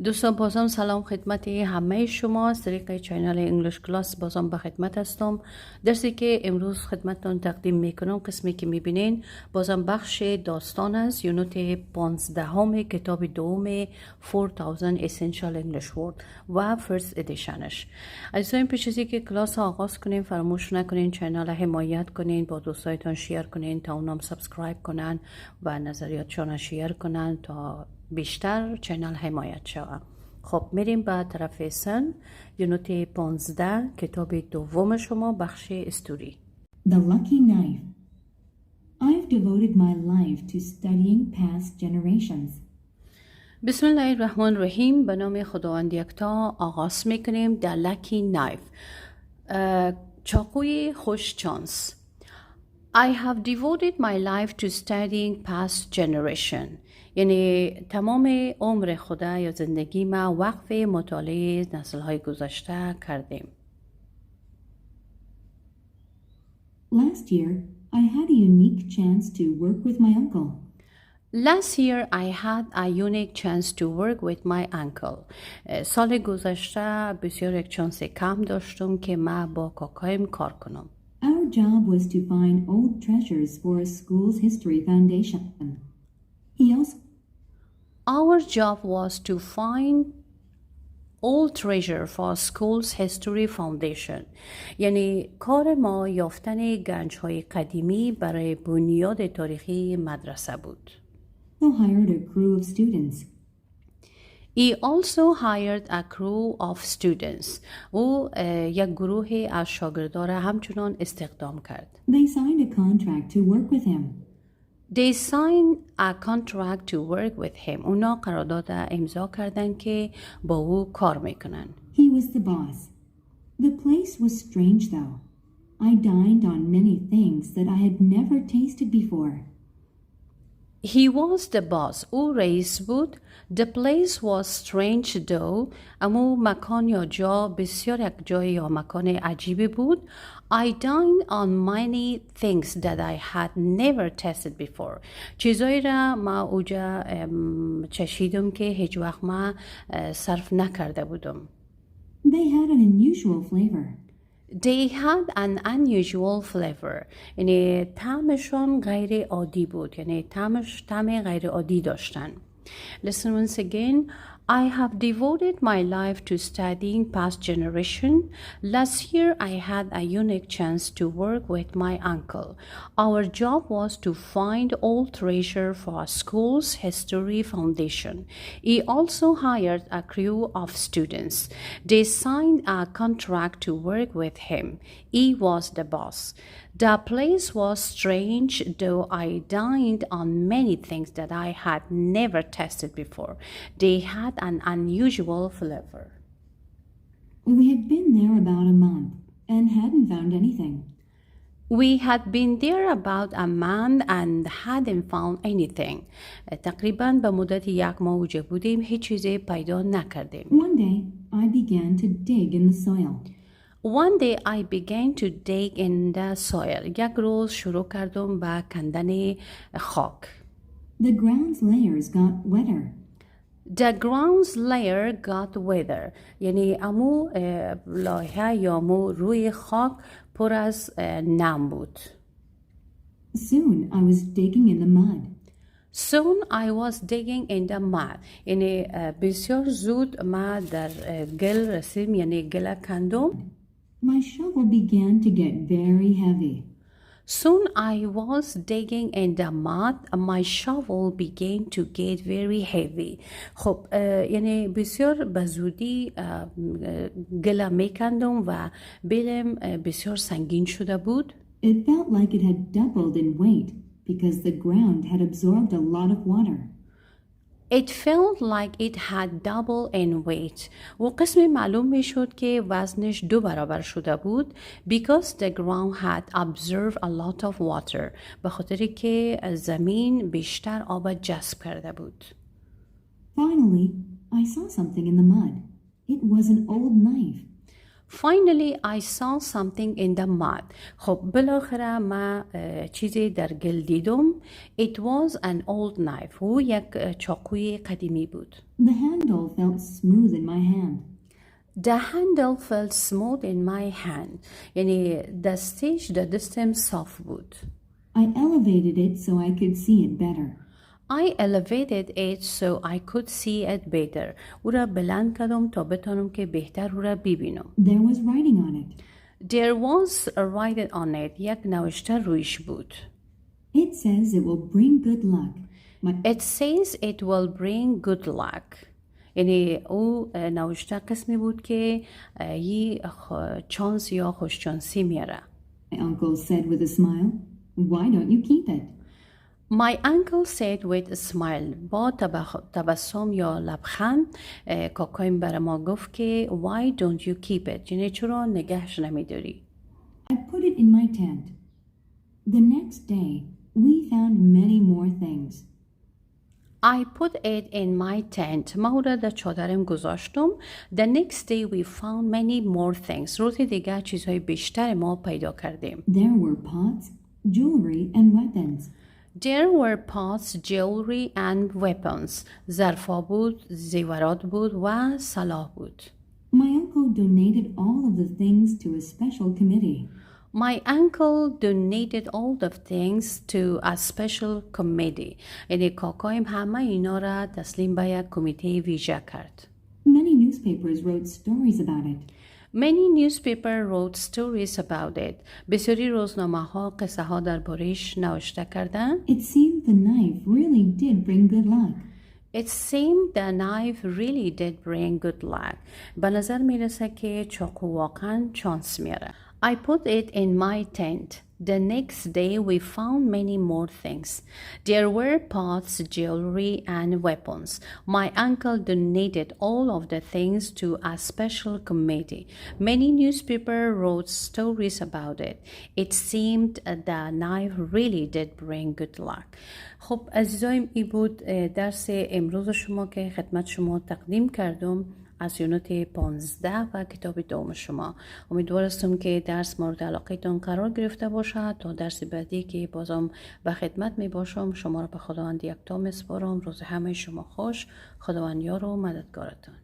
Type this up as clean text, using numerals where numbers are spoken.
دوستان بازم سلام خدمت همه شما از طریق چینل انگلیش کلاس بازم به خدمت هستم. درسی که امروز خدمتتان تقدیم میکنم قسمی که میبینین بازم بخش داستان است، یونت 15 کتاب دوم 4000 Essential English Word و فرست ادیشنش. عزیزان پیش از اینکه کلاس آغاز کنین فراموش نکنین چینل حمایت کنین، با دوستایتان شیر کنین تا اونم سابسکرایب کنن و نظریاتشان شیر کنن تا بیشتر چینل حمایت شود. خب میریم به طرف سن، یونت 15 کتاب دوم شما بخش استوری. The Lucky Knife. I've devoted my life to studying past generations. بسم الله الرحمن الرحیم. به نام خداوند یکتا آغاز میکنیم. The Lucky Knife، چاقوی خوش چانس. I have devoted my life to studying past generation. یعنی تمام عمر خدا یا زندگی ما وقف مطالعه نسل‌های گذشته کردیم. Last year, I had a unique chance to work with my uncle. Last year I had a unique chance to work with my uncle. سال گذشته بسیار یک چانس کم داشتم که ما با کاکایم کار کنم. Our job was to find old treasures for a school's history foundation. Our job was to find old treasure for school's history foundation. یعنی کار ما یافتن گنج‌های قدیمی برای بنیاد تاریخی مدرسه بود. He hired a crew of students. He also hired a crew of students. او یک گروه از شاگردان را همچنان استخدام کرد. They signed a contract to work with him. They signed a contract to work with him. اونا قرارداد امضا کردن که با او کار میکنن. He was the boss. The place was strange though. I dined on many things that I had never tasted before. He was the boss. او رئیس بود. The place was strange though. اما مکان یا جا بسیار یک جای یا مکان عجیبی بود. I dined on many things that I had never tasted before. چیزایی را ما اوجا چشیدم که هیچ وقت ما صرف نکرده بودم. They had an unusual flavor. They had an unusual flavor. یعنی طعمشون غیر عادی بود. یعنی طعم غیر عادی داشتن. Listen once again. I have devoted my life to studying past generation. Last year I had a unique chance to work with my uncle. Our job was to find old treasure for our school's history foundation. He also hired a crew of students. They signed a contract to work with him. He was the boss. The place was strange, though I dined on many things that I had never tasted before. They had an unusual flavor. We had been there about a month and hadn't found anything. We had been there about a month and hadn't found anything. تقریباً به مدت یک ماه اونجا بودیم، هیچ چیزی پیدا نکردیم. One day, I began to dig in the soil. One day I began to dig in the soil. یک روز شروع کردم به کندن خاک. The ground's layers got wetter. The ground's layer got wetter. یعنی امو لایه یا امو روی خاک پر از نم بود. Soon I was digging in the mud. Soon I was digging in the mud. یعنی بسیار زود ما در گل رسیم، یعنی گل کندم. My shovel began to get very heavy. Soon I was digging in the mud. My shovel began to get very heavy. خب یعنی بسیار بزودی گل میکندم و بیلم بسیار سنگین شده بود. It felt like it had doubled in weight because the ground had absorbed a lot of water. It felt like it had double in weight. و قسم معلوم می شد که وزنش 2 برابر شده بود. Because the ground had absorbed a lot of water. به خاطری که زمین بیشتر آب جذب کرده بود. Finally, I saw something in the mud. It was an old knife. Finally, I saw something in the mud. خب بالاخره ما چیزی در گل دیدم. It was an old knife. او یک چاقوی قدیمی بود. The handle felt smooth in my hand. The handle felt smooth in my hand. یعنی دستش دستم صاف بود. I elevated it so I could see it better. I elevated it so I could see it better. او را بلند کردم تا بتونم که بهتر او را ببینم. There was writing on it. There was a writing on it. یک نوشته رویش بود. It says it will bring good luck. It says it will bring good luck. یعنی او نوشته قسمی بود که یه چانس یا خوشچانسی میاره. My uncle said with a smile, "Why don't you keep it?" My uncle said with a smile. با تبسم یا لبخند کاکایم بر ما گفت که why don't you keep it؟ یعنی چرا نگهش نمیداری؟ I put it in my tent. The next day, we found many more things. I put it in my tent. ما او را در چادرم گذاشتم. The next day we found many more things. روز دیگر چیزهای بیشتر ما پیدا کردیم. There were pots, jewelry, and weapons. There were pots, jewelry and weapons. ظرفا بود، زیورات بود و سلاح بود. My uncle donated all of the things to a special committee. My uncle donated all the things to a special committee. یعنی کاکایم همه اینا را تسلیم به یک کمیته ویژه کرد. Many newspapers wrote stories about it. Many newspapers wrote stories about it. بسیاری روزنامه ها قصه ها درباره‌اش نوشته کردند. It seemed the knife really did bring good luck. It seemed the knife really did bring good luck. به نظر میرسه که چاقو واقعا چانس میاره. I put it in my tent. The next day we found many more things. There were pots, jewelry, and weapons. My uncle donated all of the things to a special committee. Many newspapers wrote stories about it. It seemed the knife really did bring good luck. خب عزیزایم این بود درس امروز شما که خدمت شما تقدیم کردم از یونت 15 و کتاب دوم شما. امیدوار هستم که درس مورد علاقتون قرار گرفته باشد. تا درس بعدی که بازم به خدمت می باشم شما را به خداوند یکتا میسپارم. روز همه شما خوش. خداوند یار و مددگارتان.